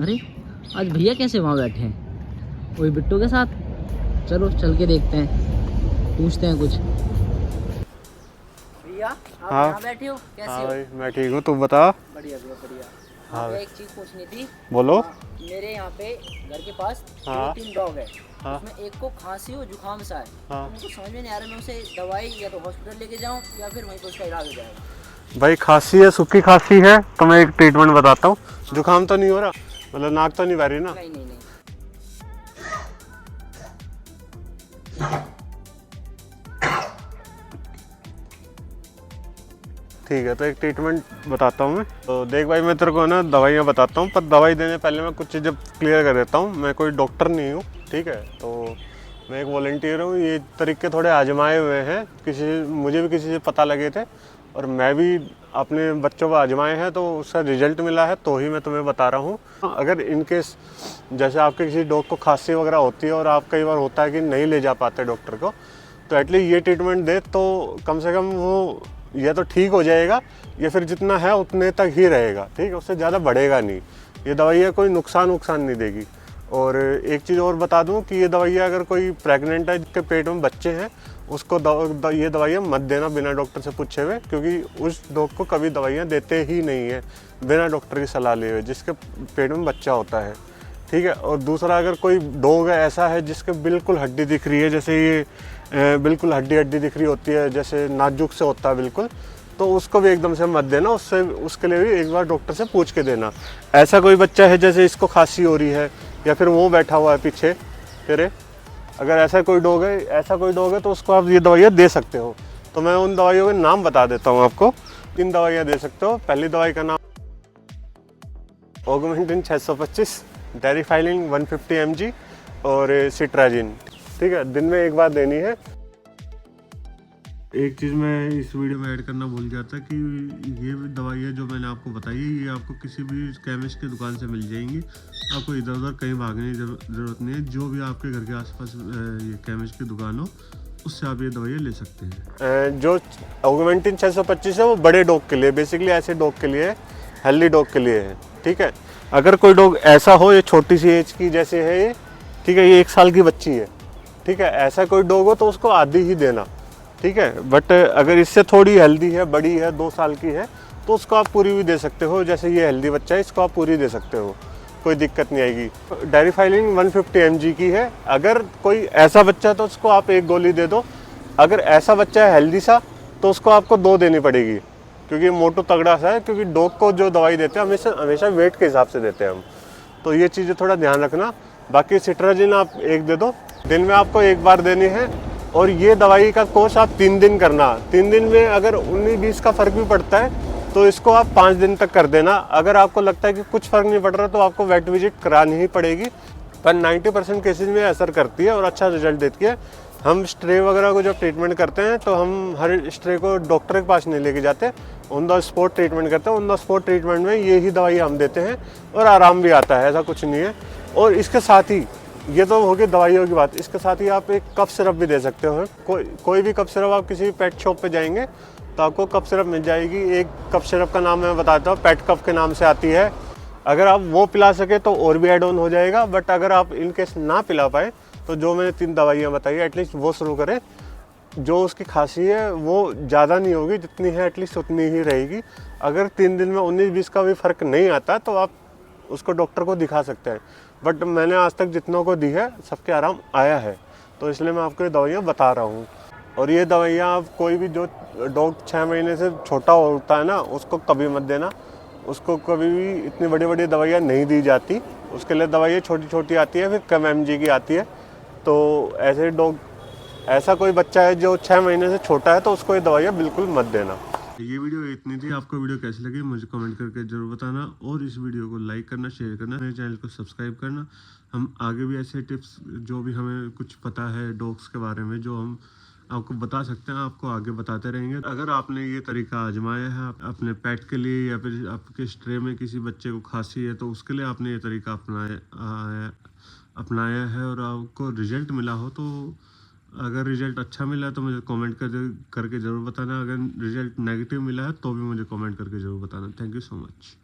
अरे आज भैया कैसे वहाँ बैठे हैं? वही बिट्टू के साथ। चलो चल के देखते हैं, पूछते हैं कुछ। भैया आप हाँ। यहाँ बैठे हो, कैसे हाँ हो? भाई मैं ठीक हूँ, तू बता। बढ़िया भैया बढ़िया। हाँ हाँ एक चीज़ पूछनी थी। बोलो। मेरे यहाँ पे घर के पास हाँ। 2-3 डॉग है। हाँ। उसमें एक को खांसी और जुकाम सा है। हाँ। तो मुझे समझ में नहीं आ रहा, मैं उसे दवाई या तो हॉस्पिटल लेके जाऊँ या फिर वहीं पर उसका इलाज हो जाएगा। भाई खांसी है, सूखी खांसी है तो मैं एक ट्रीटमेंट बताता हूँ। जुकाम तो नहीं हो रहा, मतलब नाक तो नहीं बह रही ना? नहीं नहीं नहीं। ठीक है, तो एक ट्रीटमेंट बताता हूँ मैं। तो देख भाई, मैं तेरे को ना दवाइयाँ बताता हूँ, पर दवाई देने पहले मैं कुछ चीज़ें क्लियर कर देता हूँ। मैं कोई डॉक्टर नहीं हूँ, ठीक है? तो मैं एक वॉलंटियर हूँ। ये तरीके थोड़े आजमाए हुए हैं, मुझे भी किसी से पता लगे थे और मैं भी अपने बच्चों को आजमाए हैं, तो उसका रिजल्ट मिला है तो ही मैं तुम्हें बता रहा हूँ। अगर इनकेस जैसे आपके किसी डॉग को खांसी वगैरह होती है और आप कई बार होता है कि नहीं ले जा पाते डॉक्टर को, तो एटलीस्ट ये ट्रीटमेंट दे तो कम से कम वो या तो ठीक हो जाएगा या फिर जितना है उतने तक ही रहेगा, ठीक है? उससे ज़्यादा बढ़ेगा नहीं। ये दवाइयाँ कोई नुकसान नहीं देगी। और एक चीज़ और बता दूं कि ये दवाइयाँ अगर कोई प्रेग्नेंट है जिसके पेट में बच्चे हैं, उसको ये दवाइयाँ मत देना बिना डॉक्टर से पूछे हुए, क्योंकि उस डॉग को कभी दवाइयाँ देते ही नहीं है बिना डॉक्टर की सलाह लिए हुए जिसके पेट में बच्चा होता है, ठीक है? और दूसरा, अगर कोई डॉग ऐसा है जिसके बिल्कुल हड्डी दिख रही है, जैसे ये बिल्कुल हड्डी दिख रही होती है, जैसे नाजुक से होता है बिल्कुल, तो उसको भी एकदम से मत देना। उसके लिए भी एक बार डॉक्टर से पूछ के देना। ऐसा कोई बच्चा है जैसे इसको खांसी हो रही है या फिर वो बैठा हुआ है पीछे तेरे, अगर ऐसा कोई डॉग है तो उसको आप ये दवाइयाँ दे सकते हो। तो मैं उन दवाइयों के नाम बता देता हूँ आपको। 3 दवाइयाँ दे सकते हो। पहली दवाई का नाम ऑगमेंटिन 625, डेरिफाइलिन 150 mg और सिट्राजिन, ठीक है? दिन में एक बार देनी है। एक चीज़ मैं इस वीडियो में ऐड करना भूल गया था कि ये दवाइयाँ जो मैंने आपको बताई है, ये आपको किसी भी केमिस्ट की दुकान से मिल जाएंगी। आपको इधर उधर कहीं भागने की ज़रूरत नहीं है। जो भी आपके घर के आसपास ये केमिस्ट की दुकान हो, उससे आप ये दवाइयाँ ले सकते हैं। जो ऑगमेंटिन 625 है वो बड़े डॉग के लिए, बेसिकली ऐसे डॉग के लिए, हेल्दी डॉग के लिए है, ठीक है? अगर कोई डॉग ऐसा हो, ये छोटी सी एज की जैसे है ये, ठीक है, ये 1 साल की बच्ची है, ठीक है, ऐसा कोई डॉग हो तो उसको आधी ही देना, ठीक है? बट अगर इससे थोड़ी हेल्दी है, बड़ी है, 2 साल की है, तो उसको आप पूरी भी दे सकते हो। जैसे ये हेल्दी बच्चा है, इसको आप पूरी दे सकते हो, कोई दिक्कत नहीं आएगी। डेरिफाइलिन 150 mg की है। अगर कोई ऐसा बच्चा है तो उसको आप 1 गोली दे दो। अगर ऐसा बच्चा है हेल्दी सा, तो उसको आपको 2 देनी पड़ेगी, क्योंकि मोटू तगड़ा सा है। क्योंकि डॉग को जो दवाई देते हैं हमेशा वेट के हिसाब से देते हैं हम, तो ये चीज़ें थोड़ा ध्यान रखना। बाकी सिट्राजिन आप 1 दे दो, दिन में आपको 1 बार देनी है। और ये दवाई का कोर्स आप 3 दिन करना। 3 दिन में अगर 19-20 का फ़र्क भी पड़ता है तो इसको आप 5 दिन तक कर देना। अगर आपको लगता है कि कुछ फ़र्क नहीं पड़ रहा तो आपको वेट विजिट करानी ही पड़ेगी, पर 90% केसेस में असर करती है और अच्छा रिजल्ट देती है। हम स्ट्रे वगैरह को जब ट्रीटमेंट करते हैं तो हम हर स्ट्रे को डॉक्टर के पास नहीं लेके जाते, ऑन द स्पॉट ट्रीटमेंट करते हैं। ऑन द स्पॉट ट्रीटमेंट में ये ही दवाई हम देते हैं और आराम भी आता है, ऐसा कुछ नहीं है। और इसके साथ ही, ये तो हो गई दवाइयों की बात, इसके साथ ही आप एक कफ सिरप भी दे सकते हो। कोई भी कफ सिरप, आप किसी पेट शॉप पे जाएंगे तो आपको कफ सिरप मिल जाएगी। एक कफ सिरप का नाम मैं बताता हूँ, पेट कफ के नाम से आती है। अगर आप वो पिला सके तो और भी एड ऑन हो जाएगा, बट अगर आप इनकेस ना पिला पाए तो जो मैंने 3 दवाइयाँ बताई एटलीस्ट वो शुरू करें। जो उसकी खांसी है वो ज़्यादा नहीं होगी, जितनी है एटलीस्ट उतनी ही रहेगी। अगर 3 दिन में 19-20 का भी फ़र्क नहीं आता तो आप उसको डॉक्टर को दिखा सकते हैं। बट मैंने आज तक जितनों को दी है सबके आराम आया है, तो इसलिए मैं आपको ये दवाइयाँ बता रहा हूँ। और ये दवाइयाँ आप कोई भी, जो डॉग 6 महीने से छोटा होता है ना, उसको कभी मत देना। उसको कभी भी इतनी बड़ी बड़ी दवाइयाँ नहीं दी जाती। उसके लिए दवाइयाँ छोटी छोटी आती है, फिर कम mg की आती है। तो ऐसे डॉग, ऐसा कोई बच्चा है जो 6 महीने से छोटा है तो उसको ये दवाइयाँ बिल्कुल मत देना। ये वीडियो इतनी थी। आपको वीडियो कैसी लगी मुझे कमेंट करके जरूर बताना, और इस वीडियो को लाइक करना, शेयर करना, मेरे चैनल को सब्सक्राइब करना। हम आगे भी ऐसे टिप्स, जो भी हमें कुछ पता है डॉग्स के बारे में, जो हम आपको बता सकते हैं, आपको आगे बताते रहेंगे। अगर आपने ये तरीका आजमाया है अपने पेट के लिए, या फिर आपके स्ट्रे में किसी बच्चे को खांसी है, तो उसके लिए आपने ये तरीका अपनाया है और आपको रिजल्ट मिला हो, तो अगर रिजल्ट अच्छा मिला तो मुझे कमेंट करके ज़रूर बताना। अगर रिजल्ट नेगेटिव मिला है तो भी मुझे कमेंट करके ज़रूर बताना। Thank you so much.